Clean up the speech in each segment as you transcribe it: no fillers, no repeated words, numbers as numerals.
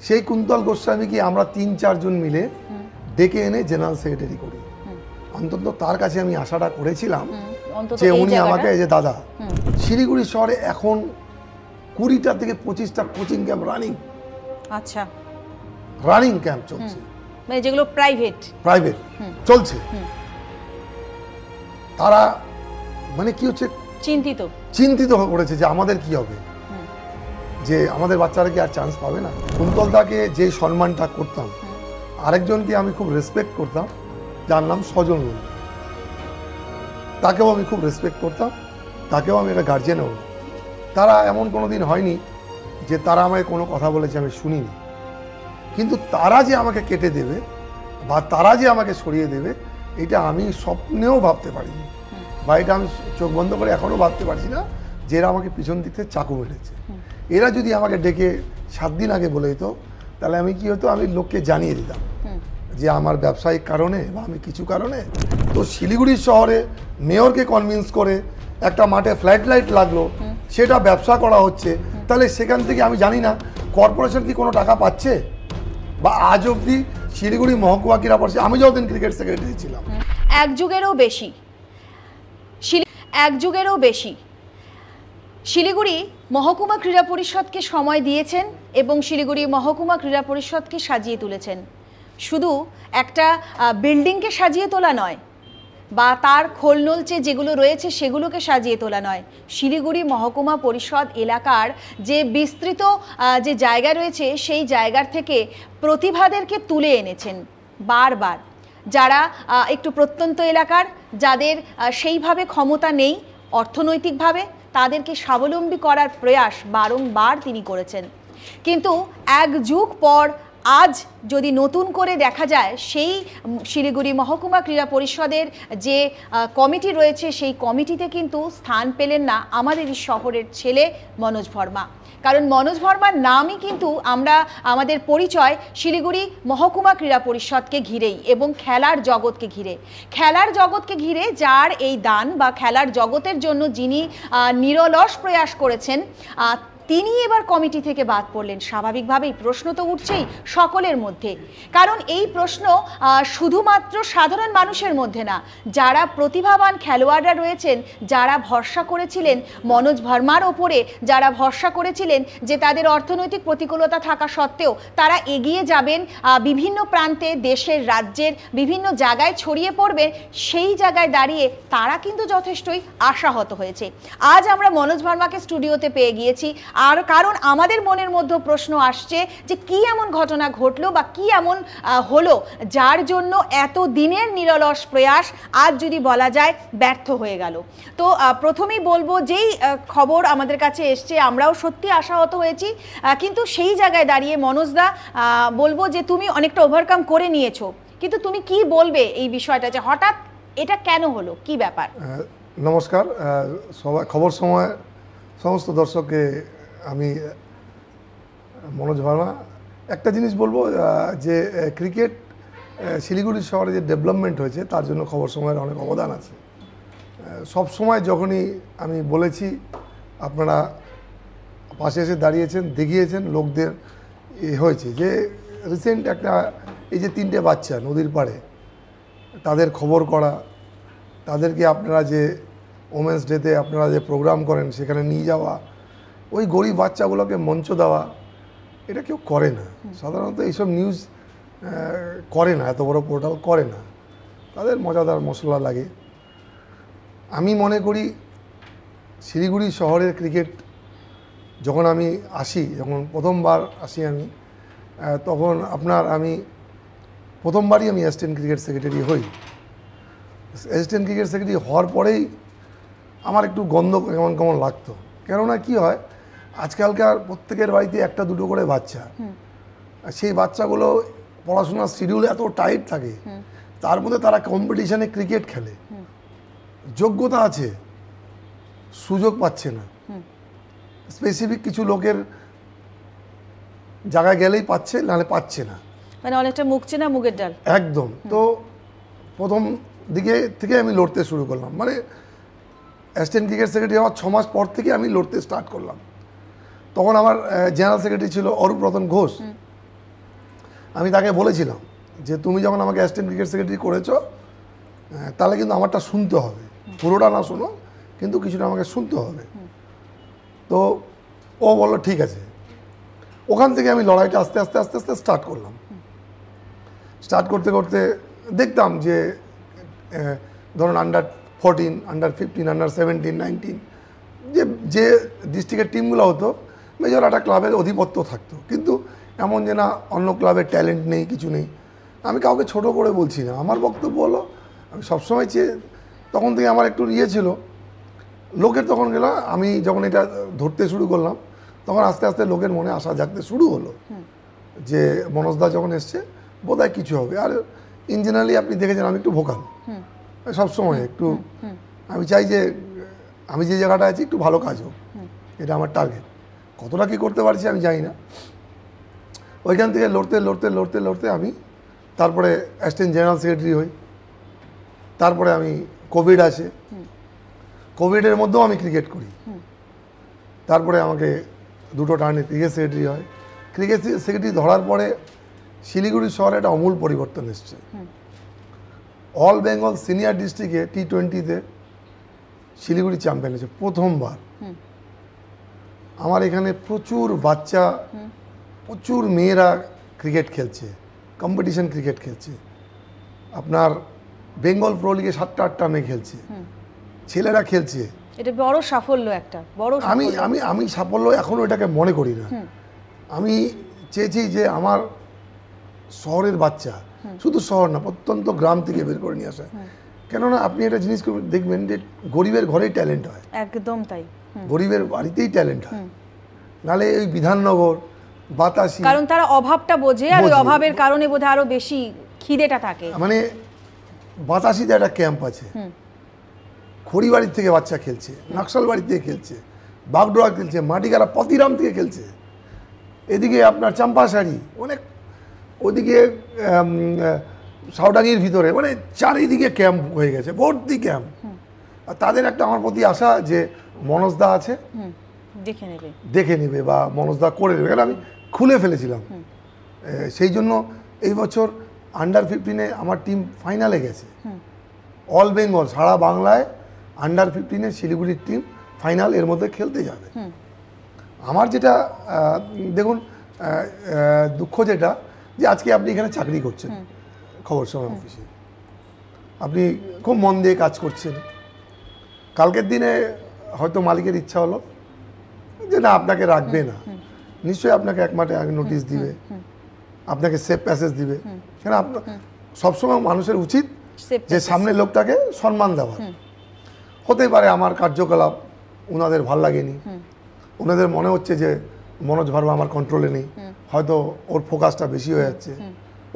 সেই কুন্তল গোস্বামীকে আমরা ৩-৪ জন মিলে ডেকে এনে জেনারেল সেক্রেটারি করি। অন্তত তার কাছে আমি আশাটা করেছিলাম যে উনি আমাকে, এই যে দাদা, শিলিগুড়ি শহরে এখন 20টা থেকে 25টা কোচিং ক্যাম্প রানিং, আচ্ছা, রানিং ক্যাম্প চলছে, মানে যেগুলো প্রাইভেট চলছে। তারা মানে কি হচ্ছে, চিন্তিত হয়ে পড়েছে যে আমাদের কি হবে, যে আমাদের বাচ্চারা কি আর চান্স পাবে না। কুন্তলদাকে যে সম্মানটা করতাম, আরেকজনকে আমি খুব রেসপেক্ট করতাম, যার নাম সজল মন্ডল, তাকেও আমি খুব রেসপেক্ট করতাম, তাকেও আমি একটা গার্জেন হব। তারা এমন কোনো দিন হয়নি যে তারা আমাকে কোনো কথা বলেছে আমি শুনিনি, কিন্তু তারা যে আমাকে কেটে দেবে বা তারা যে আমাকে সরিয়ে দেবে, এটা আমি স্বপ্নেও ভাবতে পারিনি, বা এটা আমি চোখ বন্ধ করে এখনও ভাবতে পারছি না যে এরা আমাকে পিছন দিক থেকে চাকু মেরেছে। এরা যদি আমাকে ডেকে 7 দিন আগে বলে দিত, তাহলে আমি কি হতো, আমি লোককে জানিয়ে দিতাম যে আমার ব্যবসায়িক কারণে বা আমি কিছু কারণে, তো শিলিগুড়ি শহরে মেয়রকে কনভিন্স করে একটা মাঠে ফ্ল্যাট লাইট লাগলো, সেটা ব্যবসা করা হচ্ছে, তাহলে সেখান থেকে আমি জানি না কর্পোরেশন কি কোনো টাকা পাচ্ছে, বা আজ অবধি শিলিগুড়ি মহকুমা ক্রীড়া পরিষদ, আমি যতদিন ক্রিকেট সেক্রেটারি ছিলাম, এক যুগেরও বেশি শিলিগুড়ি মহকুমা ক্রীড়া পরিষদকে সময় দিয়েছেন এবং শিলিগুড়ি মহকুমা ক্রীড়া পরিষদকে সাজিয়ে তুলেছেন। শুধু একটা বিল্ডিংকে সাজিয়ে তোলা নয়, বা তার খোলনলচে যেগুলো রয়েছে সেগুলোকে সাজিয়ে তোলা নয়, শিলিগুড়ি মহকুমা পরিষদ এলাকার যে বিস্তৃত যে জায়গা রয়েছে সেই জায়গার থেকে প্রতিভাদেরকে তুলে এনেছেন বারবার। যারা একটু প্রত্যন্ত এলাকার, যাদের সেইভাবে ক্ষমতা নেই অর্থনৈতিকভাবে, তাদেরকে স্বাবলম্বী করার প্রয়াস বারংবার তিনি করেছেন। কিন্তু এক যুগ পর আজ যদি নতুন করে দেখা যায়, সেই শিলিগুড়ি মহকুমা ক্রীড়া পরিষদের যে কমিটি রয়েছে সেই কমিটিতে কিন্তু স্থান পেলেন না আমাদের এই শহরের ছেলে মনোজ ভার্মা। কারণ মনোজ ভার্মার নামই কিন্তু আমরা আমাদের পরিচয় শিলিগুড়ি মহকুমা ক্রীড়া পরিষদকে ঘিরেই এবং খেলার জগৎকে ঘিরে যার এই দান বা খেলার জগতের জন্য যিনি নিরলস প্রয়াস করেছেন, তিনি এবার কমিটি থেকে বাদ পড়লেন। স্বাভাবিকভাবেই প্রশ্ন তো উঠছেই সকলের মধ্যে, কারণ এই প্রশ্ন শুধুমাত্র সাধারণ মানুষের মধ্যে না, যারা প্রতিভাবান খেলোয়াড়রা রয়েছেন, যারা ভরসা করেছিলেন মনোজ ভার্মার ওপরে, যারা ভরসা করেছিলেন যে তাদের অর্থনৈতিক প্রতিকূলতা থাকা সত্ত্বেও তারা এগিয়ে যাবেন, বিভিন্ন প্রান্তে দেশের রাজ্যের বিভিন্ন জায়গায় ছড়িয়ে পড়বেন, সেই জায়গায় দাঁড়িয়ে তারা কিন্তু যথেষ্টই আশাহত হয়েছে। আজ আমরা মনোজ ভার্মাকে স্টুডিওতে পেয়ে গিয়েছি, আর কারণ আমাদের মনের মধ্যে প্রশ্ন আসছে যে কি এমন ঘটনা ঘটলো বা কি এমন হলো যার জন্য এত দিনের নিরলস প্রয়াস আজ যদি বলা যায় ব্যর্থ হয়ে গেল। তো প্রথমেই বলবো, যেই খবর আমাদের কাছে এসছে আমরাও সত্যি আশাহত হয়েছি, কিন্তু সেই জায়গায় দাঁড়িয়ে মনোজদা বলবো যে তুমি অনেকটা ওভারকাম করে নিয়েছো, কিন্তু তুমি কি বলবে এই বিষয়টা, যে হঠাৎ এটা কেন হলো, কি ব্যাপার? নমস্কার সবাই, খবর সময় সমস্ত দর্শককে আমি মনোজ ভার্মা। একটা জিনিস বলবো যে ক্রিকেট শিলিগুড়ি শহরে যে ডেভেলপমেন্ট হয়েছে তার জন্য খবর সময়ের অনেক অবদান আছে। সব সময় যখনই আমি বলেছি, আপনারা পাশে এসে দাঁড়িয়েছেন, দেখিয়েছেন, লোকদের হয়েছে যে রিসেন্ট একটা এই যে 3টে বাচ্চা নদীর পাড়ে, তাদের খবর করা, তাদেরকে আপনারা যে ওমেন্স ডেতে আপনারা যে প্রোগ্রাম করেন সেখানে নিয়ে যাওয়া, ওই গরিব বাচ্চাগুলোকে মঞ্চ দেওয়া, এটা কেউ করে না সাধারণত, এইসব নিউজ করে না, এত বড় পোর্টাল করে না, তাদের মজাদার মশলা লাগে। আমি মনে করি শিলিগুড়ি শহরের ক্রিকেট যখন আমি আসি, যখন প্রথমবার আসি আমি, তখন আমি প্রথমবারই আমি অ্যাসিস্ট্যান্ট ক্রিকেট সেক্রেটারি হই। অ্যাসিস্ট্যান্ট ক্রিকেট সেক্রেটারি হওয়ার পরেই আমার একটু গন্ধ কেমন কেমন লাগতো। কেননা কি হয়, আজকালকার প্রত্যেকের বাড়িতে 1-2 করে বাচ্চা, সেই বাচ্চাগুলো পড়াশোনার শিডিউল এত টাইট থাকে, তার মধ্যে তারা কম্পিটিশানে ক্রিকেট খেলে, যোগ্যতা আছে, সুযোগ পাচ্ছে না। স্পেসিফিক কিছু লোকের জায়গায় গেলেই পাচ্ছে, নাহলে পাচ্ছে না, মানে অনেকটা মুখ চেনা মুগের ডাল একদম। তো প্রথম দিকে থেকে আমি লড়তে শুরু করলাম, মানে অ্যাসিস্ট্যান্ট ক্রিকেট সেক্রেটারি হওয়ার 6 মাস পর থেকে আমি লড়তে স্টার্ট করলাম। তখন আমার জেনারেল সেক্রেটারি ছিল অরূপ রতন ঘোষ, আমি তাকে বলেছিলাম যে তুমি যখন আমাকে অ্যাসিস্ট্যান্ট ক্রিকেট সেক্রেটারি করেছো তাহলে কিন্তু আমারটা শুনতে হবে, পুরোটা না শোনো কিন্তু কিছুটা আমাকে শুনতে হবে। তো ও বললো ঠিক আছে। ওখান থেকে আমি লড়াইটা আস্তে আস্তে আস্তে আস্তে স্টার্ট করলাম। স্টার্ট করতে করতে দেখতাম যে ধরুন আন্ডার 14, আন্ডার 15, আন্ডার 17, 19 যে যে ডিস্ট্রিক্টের টিমগুলো হতো মেজর একটা ক্লাবের অধিপত্য থাকতো, কিন্তু এমন যে না অন্য ক্লাবের ট্যালেন্ট নেই, কিছু নেই। আমি কাউকে ছোট করে বলছি না, আমার বক্তব্য হলো আমি সবসময় তখন থেকে আমার একটু ছিল লোকের, তখন গেলাম আমি যখন এটা ধরতে শুরু করলাম তখন আস্তে আস্তে লোকের মনে আশা জাগতে শুরু হলো যে মনোজদা যখন এসছে বোধহয় কিছু হবে। আর ইন জেনারেলি আপনি দেখেছেন আমি একটু ভোকাল সবসময়, একটু আমি চাই যে আমি যে জায়গাটা আছি একটু ভালো কাজ হোক, এটা আমার টার্গেট। কতটা কী করতে পারছি আমি জানি না। ওইখান থেকে লড়তে লড়তে লড়তে লড়তে আমি তারপরে অ্যাসিস্ট্যান্ট জেনারেল সেক্রেটারি হই। তারপরে আমি কোভিড আসে, কোভিডের মধ্যেও আমি ক্রিকেট করি। তারপরে আমাকে দুটো টার্নে ক্রিকেট সেক্রেটারি হয়। ক্রিকেট সেক্রেটারি ধরার পরে শিলিগুড়ি শহরে একটা অমূল পরিবর্তন এসছে। অল বেঙ্গল সিনিয়র ডিস্ট্রিক্টে T20-তে শিলিগুড়ি চ্যাম্পিয়ন হয়েছে প্রথমবার। আমার এখানে প্রচুর বাচ্চা, প্রচুর মেয়েরা ক্রিকেট খেলছে, কম্পিটিশন ক্রিকেট খেলছে। আপনার বেঙ্গল প্রো লিগে 7টা 8টা মেয়ে খেলছে, ছেলেরা খেলছে। এটা বড় সাফল্য, একটা বড় আমি আমি আমি সাফল্য এখনও এটাকে মনে করি না। আমি চেয়েছি যে আমার শহরের বাচ্চা, শুধু শহর না প্রত্যন্ত গ্রাম থেকে বের করে নিয়ে আসা। কেননা আপনি একটা জিনিস দেখবেন যে গরিবের ঘরেই ট্যালেন্ট হয়, একদম তাই, গরিবের বাড়িতেই ট্যালেন্ট হয়। নালে ওই বিধাননগর বাতাসি, কারণ তারা অভাবটা বোঝে আর ওই অভাবের কারণে বোধহয় আরো বেশি খিদেটা থাকে। মানে বাতাসিতে একটা ক্যাম্প আছে, খড়িবাড়ির থেকে বাচ্চা খেলছে, নকশালবাড়ি থেকে খেলছে, বাগডোয়া খেলছে, মাটিগাড়া পতিরাম থেকে খেলছে, এদিকে আপনার চাম্পাশাড়ি অনেক, ওদিকে সাউডাঙ্গির ভিতরে, মানে চারিদিকে ক্যাম্প হয়ে গেছে, ভর্তি ক্যাম্প। আর তাদের একটা আমার প্রতি আশা যে মনোজদা আছে, দেখে নেবে বা মনোজদা করে দেবে। আমি খুলে ফেলেছিলাম, সেই জন্য এই বছর আন্ডার 15-এ আমার টিম ফাইনালে গেছে। অল বেঙ্গল সারা বাংলায় আন্ডার 15-এ শিলিগুড়ির টিম ফাইনাল এর মধ্যে খেলতে যাবে। আমার যেটা দেখুন দুঃখ যেটা, যে আজকে আপনি এখানে চাকরি করছেন খবর সময় অফিসে, আপনি খুব মন দিয়ে কাজ করছেন। কালকের দিনে হয়তো মালিকের ইচ্ছা হলো যে না আপনাকে রাখবে না, নিশ্চয়ই আপনাকে 1 মাসে আগে নোটিশ দিবে, আপনাকে সেফ প্যাসেজ দিবে। কেন আপনার সবসময় মানুষের উচিত যে সামনের লোকটাকে সম্মান দেওয়া। হতে পারে আমার কার্যকলাপ ওনাদের ভাল লাগেনি, ওনাদের মনে হচ্ছে যে মনোজ ভার্মা আমার কন্ট্রোলে নেই, হয়তো ওর ফোকাসটা বেশি হয়ে যাচ্ছে,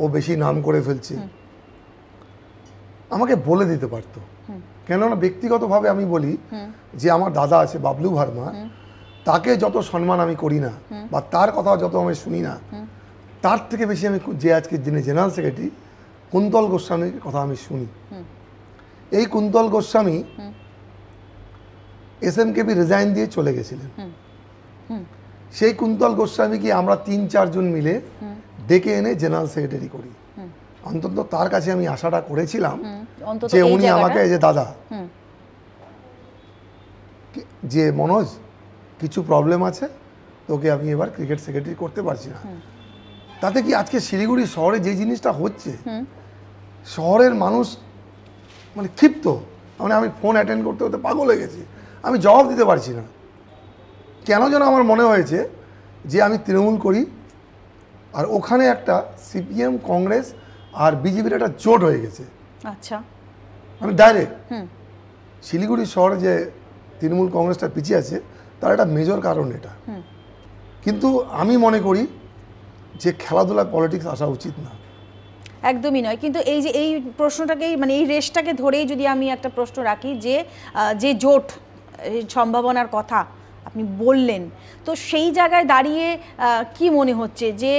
ও বেশি নাম করে ফেলছে। আমাকে বলে দিতে পারতো, কেননা ব্যক্তিগতভাবে আমি বলি যে আমার দাদা আছে বাবলু ভার্মা, তাকে যত সম্মান আমি করি না বা তার কথা যত আমি শুনি না, তার থেকে বেশি আমি যে আজকের দিনে জেনারেল সেক্রেটারি কুন্তল গোস্বামীর কথা আমি শুনি। এই কুন্তল গোস্বামী SMKP রিজাইন দিয়ে চলে গেছিলেন। সেই কুন্তল গোস্বামীকে আমরা 3-4 জন মিলে ডেকে এনে জেনারেল সেক্রেটারি করি। অন্তত তার কাছে আমি আশাটা করেছিলাম যে উনি আমাকে, যে দাদা যে মনোজ কিছু প্রবলেম আছে, তোকে আমি এবার ক্রিকেট সেক্রেটারি করতে পারছি না। তাতে কি আজকে শিলিগুড়ি শহরে যে জিনিসটা হচ্ছে, শহরের মানুষ মানে ক্ষিপ্ত, মানে আমি ফোন অ্যাটেন্ড করতে করতে পাগল হয়ে গেছি, আমি জবাব দিতে পারছি না। কেন যেন আমার মনে হয়েছে যে আমি তৃণমূল করি আর ওখানে একটা CPM কংগ্রেস আর বিজেপির একটা জোট হয়ে গেছে। আচ্ছা, মানে ডাইরেক্ট শিলিগুড়ি শহরে যে তৃণমূল কংগ্রেসটা পিছিয়ে আছে তার একটা মেজর কারণ এটা। কিন্তু আমি মনে করি যে খেলাধুলায় পলিটিক্স আসা উচিত না, একদমই নয়। কিন্তু এই যে এই প্রশ্নটাকেই, মানে এই রেশটাকে ধরেই যদি আমি একটা প্রশ্ন রাখি, যে যে জোট সম্ভাবনার কথা আপনি বললেন, তো সেই জায়গায় দাঁড়িয়ে কি মনে হচ্ছে যে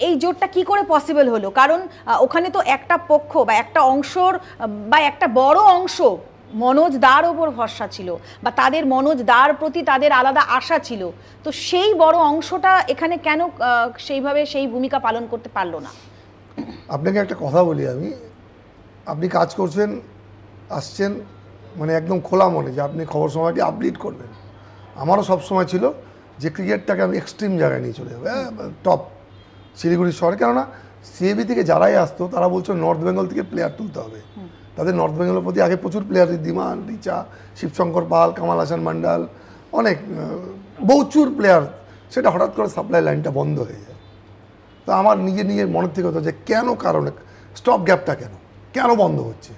এই জোটটা কি করে পসিবল হলো? কারণ ওখানে তো একটা পক্ষ বা একটা অংশর বা একটা বড় অংশ মনোজ দার ওপর ভরসা ছিল বা তাদের মনোজ দার প্রতি তাদের আলাদা আশা ছিল, তো সেই বড় অংশটা এখানে কেন সেইভাবে সেই ভূমিকা পালন করতে পারলো না? আপনাকে একটা কথা বলি আমি, আপনি কাজ করছেন, আসছেন মানে একদম খোলা মনে যে আপনি খবর সময়কে আপডেট করবেন। আমারও সব সময় ছিল যে ক্রিকেটটাকে আমি এক্সট্রিম জায়গায় নিয়ে চলে যাবো, টপ শিলিগুড়ি শহরে। কেননা সিএবি থেকে যারাই আসতো তারা বলছো নর্থ বেঙ্গল থেকে প্লেয়ার তুলতে হবে, তাদের নর্থ বেঙ্গলের প্রতি আগে প্রচুর প্লেয়ার, ঋদ্ধিমান, রিচা, শিবশঙ্কর পাল, কামাল হাসান মন্ডল, অনেক প্রচুর প্লেয়ার, সেটা হঠাৎ করে সাপ্লাই লাইনটা বন্ধ হয়ে যায়। তো আমার নিজের মনের থেকে হতো যে কেন, কারণে স্টপ গ্যাপটা কেন বন্ধ হচ্ছে,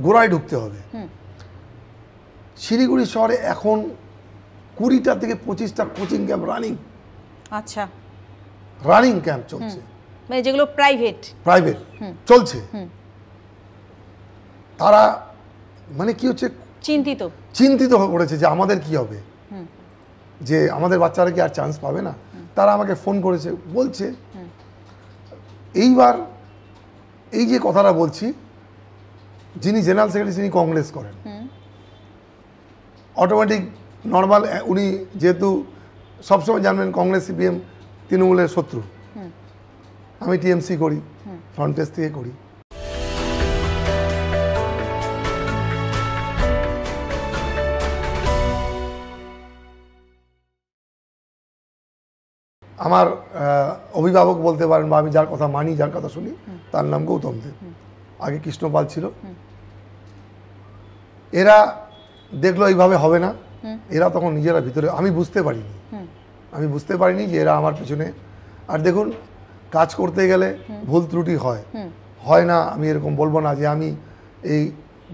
গোড়ায় ঢুকতে হবে। শিলিগুড়ি শহরে এখন 20টা থেকে 25টা কোচিং ক্যাম্প আচ্ছা রানিং ক্যাম্প চলছে, মানে যেগুলো প্রাইভেট চলছে। তারা মানে কি হচ্ছে, চিন্তিত হয়ে পড়েছে যে আমাদের কি হবে, যে আমাদের বাচ্চারা কি আর চান্স পাবে না। তারা আমাকে ফোন করেছে, বলছে এইবার এই যে কথাটা বলছি, যিনি জেনারেল সেক্রেটারি তিনি কংগ্রেস করেন, অটোমেটিক নর্মাল উনি যেহেতু সবসময় জানবেন কংগ্রেস সিপিএম তৃণমূলের শত্রু, আমি টিএমসি করি, ফ্রন্ট পেজ থেকে করি। আমার অভিভাবক বলতে পারেন, বা আমি যার কথা মানি, যার কথা শুনি, তার নাম গৌতম দেব, আগে কৃষ্ণপাল ছিল। এরা দেখলো এইভাবে হবে না, এরা তখন নিজেরা ভিতরে, আমি বুঝতে পারিনি যে এরা আমার পিছনে। আর দেখুন, কাজ করতে গেলে ভুল ত্রুটি হয় না, আমি এরকম বলবো না যে আমি এই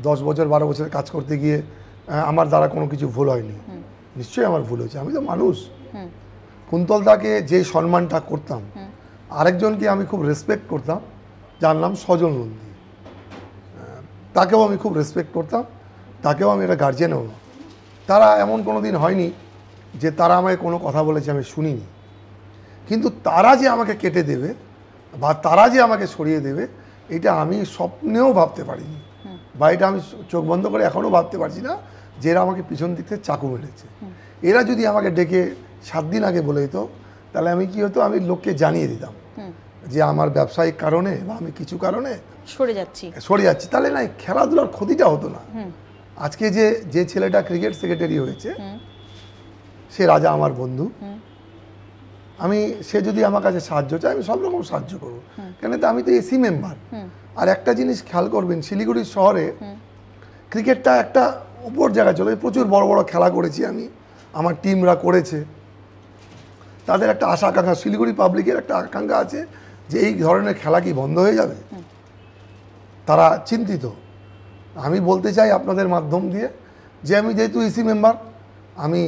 10 বছর 12 বছর কাজ করতে গিয়ে আমার দ্বারা কোনো কিছু ভুল হয়নি, নিশ্চয়ই আমার ভুল হয়েছে, আমি তো মানুষ। কুন্তলদাকে যে সম্মানটা করতাম, আরেকজনকে আমি খুব রেসপেক্ট করতাম, যার নাম সজল নন্দী, তাকেও আমি খুব রেসপেক্ট করতাম, তাকেও আমি একটা গার্জেনও। তারা এমন কোনো দিন হয়নি যে তারা আমাকে কোনো কথা বলেছে আমি শুনিনি, কিন্তু তারা যে আমাকে কেটে দেবে বা তারা যে আমাকে সরিয়ে দেবে, এটা আমি স্বপ্নেও ভাবতে পারিনি, বা এটা আমি চোখ বন্ধ করে এখনও ভাবতে পারছি না যে এরা আমাকে পিছন দিক থেকে চাকু মেরেছে। এরা যদি আমাকে ডেকে 7 দিন আগে বলে দিত, তাহলে আমি কি হতো, আমি লোককে জানিয়ে দিতাম যে আমার ব্যবসায়িক কারণে বা আমি কিছু কারণে সরে যাচ্ছি, তাহলে না খেলাধুলার ক্ষতিটা হতো না। আজকে যে ছেলেটা ক্রিকেট সেক্রেটারি হয়েছে, সে রাজা আমার বন্ধু, সে যদি আমার কাছে সাহায্য চায় আমি সব রকম সাহায্য করবো, কেন তো আমি তো এসি মেম্বার। আর একটা জিনিস খেয়াল করবেন, শিলিগুড়ি শহরে ক্রিকেটটা একটা উপর জায়গায় চলে, প্রচুর বড় বড় খেলা করেছি আমি, আমার টিমরা করেছে, তাদের একটা আশা আকাঙ্ক্ষা, শিলিগুড়ি পাবলিকের একটা আকাঙ্ক্ষা আছে যে এই ধরনের খেলা কি বন্ধ হয়ে যাবে, তারা চিন্তিত। আমি বলতে চাই আপনাদের মাধ্যম দিয়ে যে আমি যেহেতু ইসি মেম্বার, আমি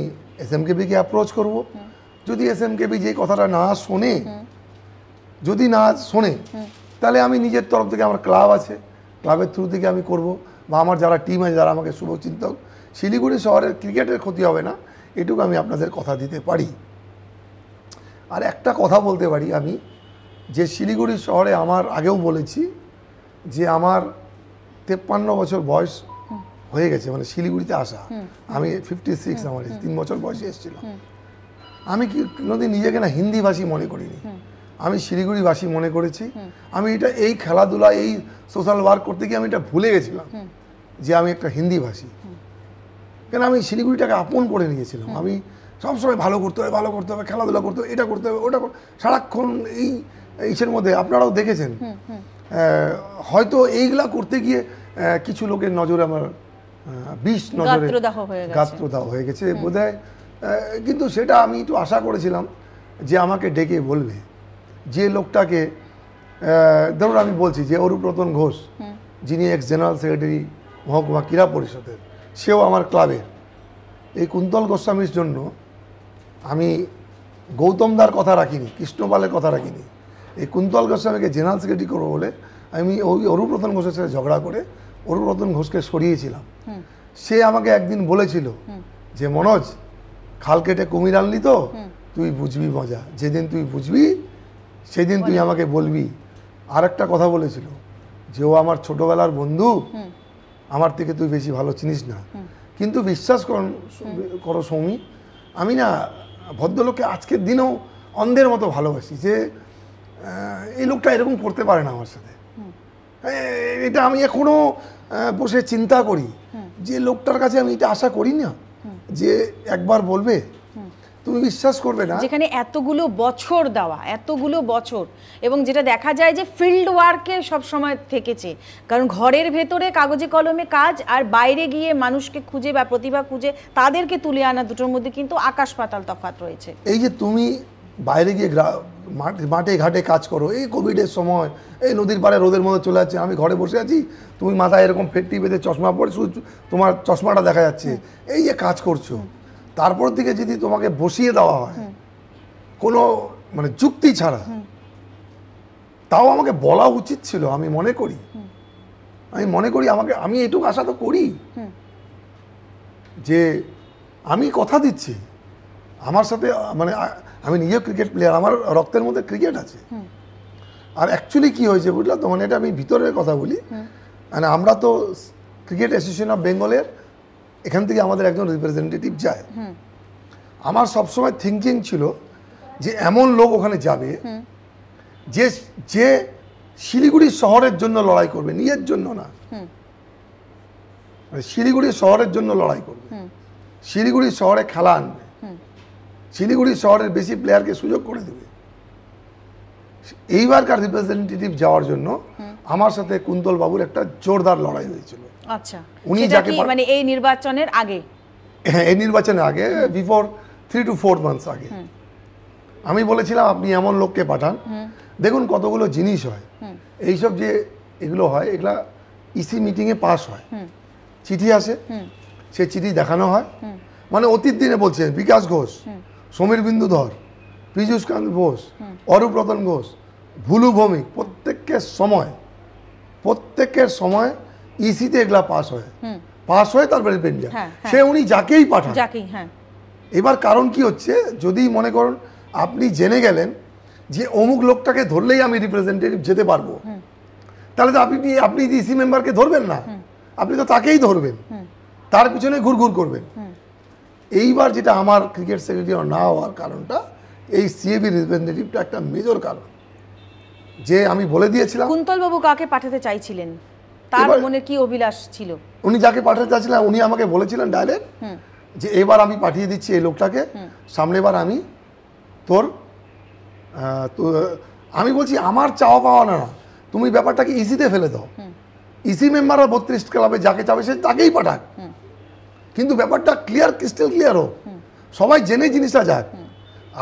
এসএমকেবিকে অ্যাপ্রোচ করব, যদি এসএমকেবি যে কথাটা না শোনে, তাহলে আমি নিজের তরফ থেকে, আমার ক্লাব আছে, ক্লাবের থ্রু থেকে আমি করব, বা আমার যারা টিম আছে, যারা আমাকে শুভচিন্তক, শিলিগুড়ি শহরের ক্রিকেটের ক্ষতি হবে না, এটুকু আমি আপনাদের কথা দিতে পারি। আর একটা কথা বলতে পারি আমি, যে শিলিগুড়ি শহরে আমার আগেও বলেছি যে আমার 53 বছর বয়স হয়ে গেছে, মানে শিলিগুড়িতে আসা, আমি 56, আমার 3 বছর বয়সে এসেছিলাম। আমি কোনোদিন নিজেকে না হিন্দিভাষী মনে করিনি, আমি শিলিগুড়িবাসী মনে করেছি। আমি এই খেলাধুলা, এই সোশ্যাল ওয়ার্ক করতে গিয়ে আমি এটা ভুলে গেছিলাম যে আমি একটা হিন্দিভাষী, কেন আমি শিলিগুড়িটাকে আপন করে নিয়েছিলাম। আমি সবসময় ভালো করতে হবে, খেলাধুলা করতে হবে, এটা করতে হবে, ওটা সারাক্ষণ এইসের মধ্যে। আপনারাও দেখেছেন হয়তো এইগুলা করতে গিয়ে কিছু লোকের নজরে আমার গাত্রদাহ হয়ে গেছে বোধহয়, কিন্তু সেটা আমি একটু আশা করেছিলাম যে আমাকে ডেকে বলবে, যে লোকটাকে ধরুন আমি বলছি যে অরূপরতন ঘোষ, যিনি এক্স জেনারেল সেক্রেটারি মহকুমা ক্রীড়া পরিষদের, সেও আমার ক্লাবের। এই কুন্তল গোস্বামীর জন্য আমি গৌতমদার কথা রাখিনি, কৃষ্ণপালের কথা রাখিনি, এই কুন্তল গোস্বামীকে জেনারেল সেক্রেটারি করবো বলে আমি ওই অরূপরতন ঘোষের সাথে ঝগড়া করে অরূপরতন ঘোষকে সরিয়েছিলাম। সে আমাকে একদিন বলেছিল যে মনোজ, খাল কেটে কুমির আনলি তো, তুই বুঝবি মজা, যেদিন তুই বুঝবি সেদিন তুই আমাকে বলবি। আর একটা কথা বলেছিল যে ও আমার ছোটবেলার বন্ধু, আমার থেকে তুই বেশি ভালো চিনিস না, কিন্তু বিশ্বাস করো সৌমি, আমি না ভদ্রলোককে আজকের দিনেও অন্ধের মতো ভালোবাসি, যে এই লোকটা এরকম করতে পারে না আমার সাথে। এটা আমি এখনো বসে চিন্তা করি যে লোকটার কাছে আমি এটা আশা করি না যে একবার বলবে। তুমি বিশ্বাস করবে না, যেখানে এতগুলো বছর দেওয়া, এতগুলো বছর, এবং যেটা দেখা যায় যে ফিল্ড ওয়ার্কে সবসময় থেকেছে, কারণ ঘরের ভেতরে কাগজে কলমে কাজ আর বাইরে গিয়ে মানুষকে খুঁজে বা প্রতিভা খুঁজে তাদেরকে তুলে আনা, দুটোর মধ্যে কিন্তু আকাশ পাতাল তফাৎ রয়েছে। এই যে তুমি বাইরে গিয়ে মাঠে ঘাটে কাজ করো, এই কোভিডের সময় এই নদীর পাড়ে রোদের মধ্যে চলে যাচ্ছে, আমি ঘরে বসে আছি, তুমি মাথায় এরকম ফেটটি বেঁধে চশমা পরে শুধু তোমার চশমাটা দেখা যাচ্ছে, এই যে কাজ করছো, তারপর থেকে যদি তোমাকে বসিয়ে দেওয়া হয় কোনো মানে যুক্তি ছাড়া, তাও আমাকে বলা উচিত ছিল। আমি মনে করি আমি এটুকু আশা তো করি যে আমি কথা দিচ্ছি, আমার সাথে মানে আমি নিজেও ক্রিকেট প্লেয়ার, আমার রক্তের মধ্যে ক্রিকেট আছে। আর অ্যাকচুয়ালি কি হয়েছে বুঝলা তো, মানে এটা আমি ভিতরের কথা বলি, মানে আমরা তো ক্রিকেট অ্যাসোসিয়েশন অফ বেঙ্গলের এখান থেকে আমাদের একজন রিপ্রেজেন্টেটিভ যায়। আমার সবসময় থিঙ্কিং ছিল যে এমন লোক ওখানে যাবে যে যে শিলিগুড়ি শহরের জন্য লড়াই করবে, নিজের জন্য না, শিলিগুড়ি শহরের জন্য লড়াই করবে, শিলিগুড়ি শহরে খেলা আনবে, শিলিগুড়ি শহরের বেশি প্লেয়ারকে সুযোগ করে দেবে। এইবারকার রিপ্রেজেন্টেটিভ যাওয়ার জন্য আমার সাথে কুন্তল বাবুর একটা জোরদার লড়াই হয়েছিল। আচ্ছা, উনি যাকে মানে এই নির্বাচনের আগে, হ্যাঁ এই নির্বাচনের আগে, বিফোর 3 to 4 মান্থস আগে আমি বলেছিলাম আপনি এমন লোককে পাঠান। দেখুন কতগুলো জিনিস হয়, এইসব যে এগুলো হয় এগুলা ইসি মিটিংয়ে পাস হয়, চিঠি আসে, সে চিঠি দেখানো হয়, মানে অতীত দিনে বলছে বিকাশ ঘোষ, সমীর বিন্দু ধর, পীযূষ কান্ত ঘোষ, অরূপ রতন ঘোষ, ভুলু ভৌমিক, প্রত্যেকের সময় ইসিতে এগুলা পাস হয় তারপরে পেন্ডিয়া, সে উনি যাকেই পাঠান। এবার কারণ কি হচ্ছে, যদি মনে করুন আপনি জেনে গেলেন যে অমুক লোকটাকে ধরলেই আমি রিপ্রেজেন্টেটিভ যেতে পারবো, তাহলে তো আপনি ইসি মেম্বারকে ধরবেন না, আপনি তো তাকেই ধরবেন, তার পিছনে ঘুরঘুর করবেন। এইবার যেটা আমার ক্রিকেট সেক্রেটারি না হওয়ার কারণটা, এই সিএবি রিপ্রেজেন্টেটিভটা একটা মেজর কারণ, যে আমি বলে দিয়েছিলাম। কুন্তল বাবু কাকে পাঠাতে চাইছিলেন, তার মনে কি অভিলাষ ছিল? উনি যাকে পাঠাতে চাইছিলেন উনি আমাকে বলেছিলেন ডাইরেক্ট যে এবার আমি পাঠিয়ে দিচ্ছি এই লোকটাকে, সামনেবার আমি তোর আমি বলছি আমার চাওয়া পাওয়া না, তুমি ব্যাপারটাকে ইসিতে ফেলে দাও, ইসি মেম্বাররা 32 ক্লাবে যাকে চাবে সে তাকেই পাঠাক, কিন্তু ব্যাপারটা ক্রিস্টাল ক্লিয়ার হোক, সবাই জেনে জিনিসটা যাক।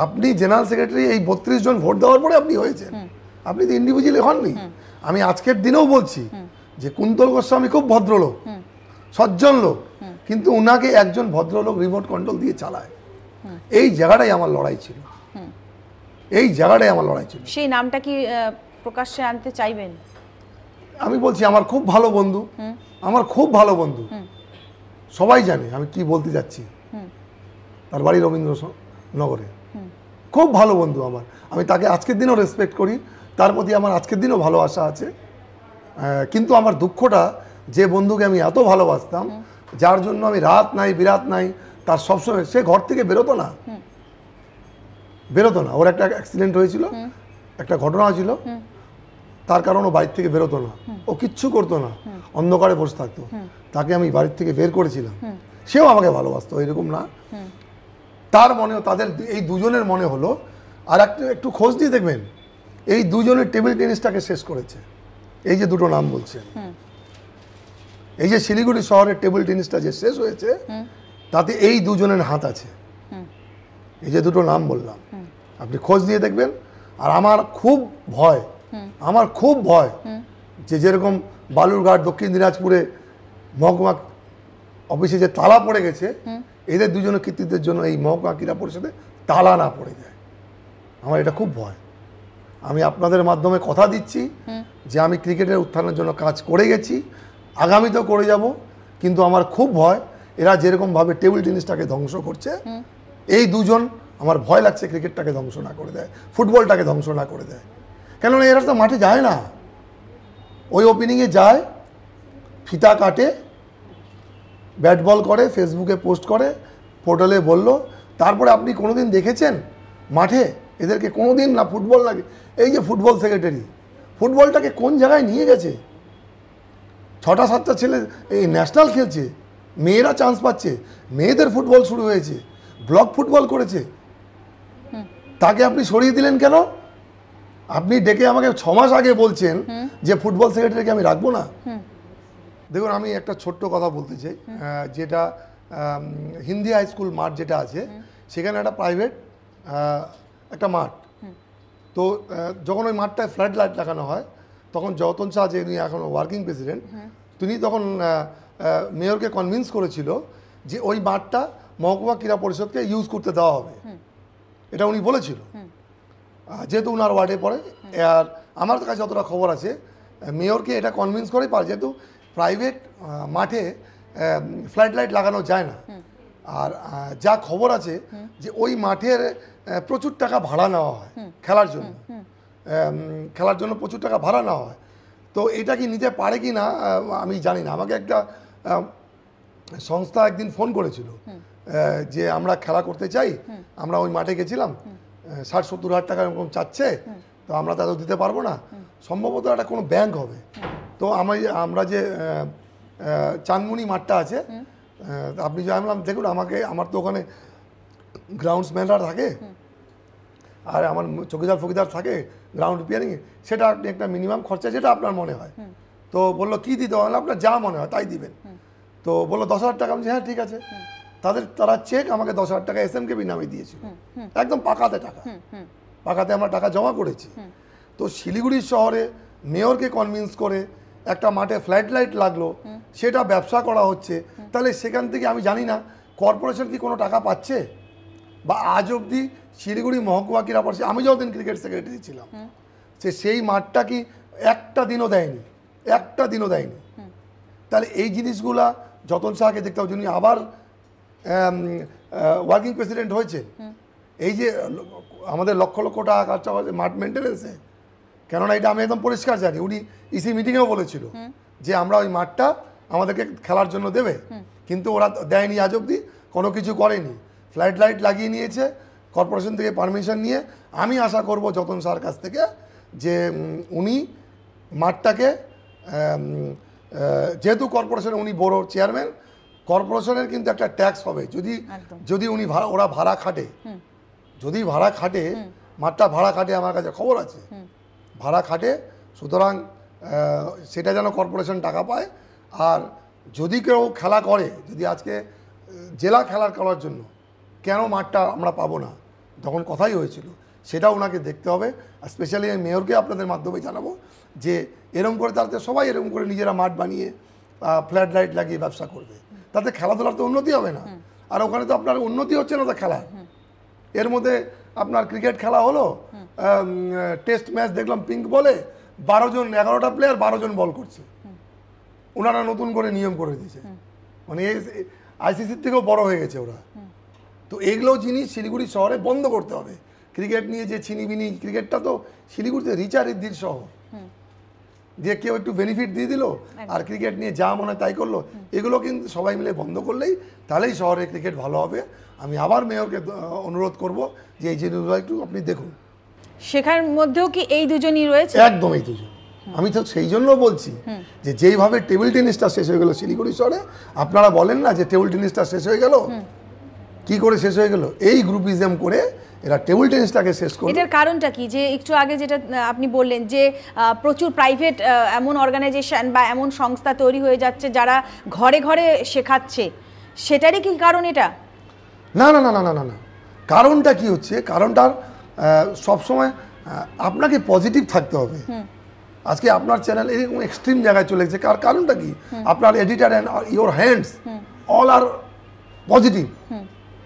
আপনি জেনারেল সেক্রেটারি এই 32 জন ভোট দেওয়ার পরে আপনি হয়েছেন, আপনি তো ইন্ডিভিজুয়ালি হননি। আমি আজকের দিনেও বলছি যে কুন্তল গোস্বামী খুব ভদ্রলোক, সজ্জন লোক, কিন্তু উনাকে একজন ভদ্রলোক রিমোট কন্ট্রোল দিয়ে চালায়। এই জায়গাটাই আমার লড়াই ছিল, সেই নামটা কি প্রকাশ্যে আনতে চাইবেন? আমি বলছি আমার খুব ভালো বন্ধু, সবাই জানে আমি কি বলতে যাচ্ছি, তার বাড়ি রবীন্দ্রনগরে, খুব ভালো বন্ধু আমার, আমি তাকে আজকের দিনও রেসপেক্ট করি, তার প্রতি আমার আজকের দিনও ভালোবাসা আছে। কিন্তু আমার দুঃখটা, যে বন্ধুকে আমি এত ভালোবাসতাম, যার জন্য আমি রাত নাই বিরাত নাই, তার সবসময়, সে ঘর থেকে বেরোতো না, ওর একটা অ্যাক্সিডেন্ট হয়েছিল, একটা ঘটনা ছিল, তার কারণ ও বাড়ির থেকে বেরোতো না, ও কিচ্ছু করতো না, অন্ধকারে বসে থাকতো, তাকে আমি বাড়ির থেকে বের করেছিলাম, সেও আমাকে ভালোবাসতো, এরকম না। তার মনে, তাদের এই দুজনের মনে হলো, আর একটু খোঁজ দিয়ে দেখবেন, এই দুজনের টেবিল টেনিসটাকে শেষ করেছে। এই যে দুটো নাম বলছেন, এই যে শিলিগুড়ি শহরের টেবিল টেনিসটা যে শেষ হয়েছে, তাতে এই দুজনের হাত আছে। এই যে দুটো নাম বললাম, আপনি খোঁজ দিয়ে দেখবেন। আর আমার খুব ভয় যে যেরকম বালুরঘাট, দক্ষিণ দিনাজপুরে মহকুমা অফিসে যে তালা পড়ে গেছে, এদের দুজনের কৃতিত্বের জন্য এই মহকুমা ক্রীড়া পরিষদে তালা না পড়ে যায়, আমার এটা খুব ভয়। আমি আপনাদের মাধ্যমে কথা দিচ্ছি যে আমি ক্রিকেটের উত্থানের জন্য কাজ করে গেছি, আগামীতেও করে যাব, কিন্তু আমার খুব ভয় এরা যেরকমভাবে টেবিল টেনিসটাকে ধ্বংস করছে, এই দুজন আমার ভয় লাগছে ক্রিকেটটাকে ধ্বংস না করে দেয়, ফুটবলটাকে ধ্বংস না করে দেয়। কেননা এরা তো মাঠে যায় না, ওই ওপেনিংয়ে যায়, ফিতা কাটে, ব্যাট বল করে, ফেসবুকে পোস্ট করে, পোর্টালে বলল, তারপরে আপনি কোনোদিন দেখেছেন মাঠে এদেরকে? কোনোদিন না। ফুটবল লাগে, এই যে ফুটবল সেক্রেটারি, ফুটবলটাকে কোন জায়গায় নিয়ে গেছে? 6টা-7টা ছেলে এই ন্যাশনাল খেলছে, মেয়েরা চান্স পাচ্ছে, মেয়েদের ফুটবল শুরু হয়েছে, ব্লক ফুটবল করেছে, তাকে আপনি সরিয়ে দিলেন কেন? আপনি ডেকে আমাকে 6 মাস আগে বলছেন যে ফুটবল সেক্রেটারিকে আমি রাখবো না। দেখুন, আমি একটা ছোট্ট কথা বলতে চাই, যেটা হিন্দি হাই স্কুল মাঠ যেটা আছে, সেখানে একটা প্রাইভেট একটা মাঠ। তো যখন ওই মাঠটায় ফ্লাড লাইট লাগানো হয়, তখন যতন শাহ, যে উনি এখন ওয়ার্কিং প্রেসিডেন্ট, তিনি তখন মেয়রকে কনভিন্স করেছিল যে ওই মাঠটা মহকুমা ক্রীড়া পরিষদকে ইউজ করতে দেওয়া হবে, এটা উনি বলেছিল, যেহেতু উনার ওয়ার্ডে পড়ে। আর আমার কাছে যতটা খবর আছে, মেয়রকে এটা কনভিন্স করেই পারে, যেহেতু প্রাইভেট মাঠে ফ্লাড লাইট লাগানো যায় না। আর যা খবর আছে যে ওই মাঠের প্রচুর টাকা ভাড়া নেওয়া হয় খেলার জন্য প্রচুর টাকা ভাড়া নেওয়া হয়। তো এটা কি নিতে পারে কি না আমি জানি না। আমাকে একটা সংস্থা একদিন ফোন করেছিল যে আমরা খেলা করতে চাই, আমরা ওই মাঠে গেছিলাম, 60-70 হাজার টাকা এরকম চাচ্ছে, তো আমরা তাদের দিতে পারবো না, সম্ভবত একটা কোনো ব্যাংক হবে। তো আমরা যে চাঁদমুনি মাঠটা আছে, আপনি যে আমি দেখুন, আমার তো ওখানে গ্রাউন্ডসম্যানরা থাকে, আর আমার চৌকিদার ফকিদার থাকে গ্রাউন্ড রিপেয়ারিংয়ে, সেটা একটা মিনিমাম খরচা যেটা আপনার মনে হয়। তো বললো কী দিতে হবে? আপনার যা মনে হয় তাই দিবেন। তো বললো 10,000 টাকা। আমি হ্যাঁ ঠিক আছে। তারা চেক আমাকে 10,000 টাকা SMKB নামে দিয়েছিল, একদম পাকাতে টাকা, পাকাতে আমরা টাকা জমা করেছি। তো শিলিগুড়ি শহরে মেয়রকে কনভিন্স করে একটা মাঠে ফ্ল্যাট লাইট লাগলো, সেটা ব্যবসা করা হচ্ছে, তাহলে সেখান থেকে আমি জানি না কর্পোরেশন কি কোনো টাকা পাচ্ছে? বা আজ অবধি শিলিগুড়ি মহকুমা ক্রীড়া পরিষদ, আমি যতদিন ক্রিকেট সেক্রেটারি ছিলাম, সেই মাঠটা কি একটা দিনও দেয়নি, একটা দিনও দেয়নি। তাহলে এই জিনিসগুলা যতন শাহকে দেখতে হবে, যিনি আবার ওয়ার্কিং প্রেসিডেন্ট হয়েছেন। এই যে আমাদের লক্ষ লক্ষ টাকা খরচা হয়েছে মাঠ মেনটেন্যান্সে, কেননা এটা আমি একদম পরিষ্কার জানি, উনি ইসি মিটিংয়েও বলেছিল যে আমরা ওই মাঠটা আমাদেরকে খেলার জন্য দেবে, কিন্তু ওরা দেয়নি, আজ অবধি কোনো কিছু করেনি। ফ্লাড লাইট লাগিয়ে নিয়েছে কর্পোরেশন থেকে পারমিশন নিয়ে। আমি আশা করব যতন শাহর কাছ থেকে যে উনি মাঠটাকে, যেহেতু কর্পোরেশনে উনি বড় চেয়ারম্যান, কর্পোরেশনের কিন্তু একটা ট্যাক্স হবে যদি ওরা ভাড়া খাটে, যদি ভাড়া খাটে, মাঠটা ভাড়া খাটে, আমার কাছে খবর আছে ভাড়া খাটে, সুতরাং সেটা যেন কর্পোরেশন টাকা পায়। আর যদি কেউ খেলা করে, যদি আজকে জেলা খেলার করার জন্য কেন মাঠটা আমরা পাবো না, তখন কথাই হয়েছিল, সেটা ওনাকে দেখতে হবে। আর স্পেশালি আমি মেয়রকে আপনাদের মাধ্যমে জানাবো যে এরকম করে, তাতে সবাই এরকম করে নিজেরা মাঠ বানিয়ে ফ্ল্যাড লাইট লাগিয়ে ব্যবসা করবে, তাতে খেলাধুলার তো উন্নতি হবে না। আর ওখানে তো আপনার উন্নতি হচ্ছে না তো খেলার। এর মধ্যে আপনার ক্রিকেট খেলা হলো, টেস্ট ম্যাচ দেখলাম পিঙ্ক বলে 12 জন, 11টা প্লেয়ার 12 জন বল করছে, ওনারা নতুন করে নিয়ম করে দিয়েছে, মানে ICC থেকেও বড় হয়ে গেছে ওরা। তো এগুলো জিনিস শিলিগুড়ি শহরে বন্ধ করতে হবে। ক্রিকেট নিয়ে যে ছিনিবিনি, ক্রিকেটটা তো শিলিগুড়িতে রিচা রিদ্ধির শহর, যে কেউ একটু বেনিফিট দিয়ে দিল আর ক্রিকেট নিয়ে যা মনে হয় তাই করলো, এগুলো কিন্তু সবাই মিলে বন্ধ করলেই তাহলেই শহরে ক্রিকেট ভালো হবে। আমি আবার মেয়রকে অনুরোধ করব যে এই জিনিসগুলো একটু আপনি দেখুন। শেখার মধ্যেও কি এই দুজনই রয়েছে? একদম এই দুজন। আমি তো সেই জন্য বলছি যে যেইভাবে টেবিল টেনিসটা শেষ হয়ে গেল শিলিগুড়ি শহরে, আপনারা বলেন না যে টেবিল টেনিসটা শেষ হয়ে গেল, কি করে শেষ হয়ে গেল? এই গ্রুপিজম করে এরা টেবিল টেনিসটাকে শেষ করলো। এটার কারণটা কি? যে একটু আগে যেটা আপনি বললেন যে প্রচুর প্রাইভেট এমন অর্গানাইজেশন বা এমন সংস্থা তৈরি হয়ে যাচ্ছে যারা ঘরে ঘরে শেখাচ্ছে, সেটারই কি কারণ এটা? না না না না না না, কারণটা কি হচ্ছে? কারণটার সবসময় আপনাকে পজিটিভ থাকতে হবে। আজকে আপনার চ্যানেল এরকম এক্সট্রিম জায়গায় চলে গেছে, কারণটা কি? আপনার editor and your hands all are positive,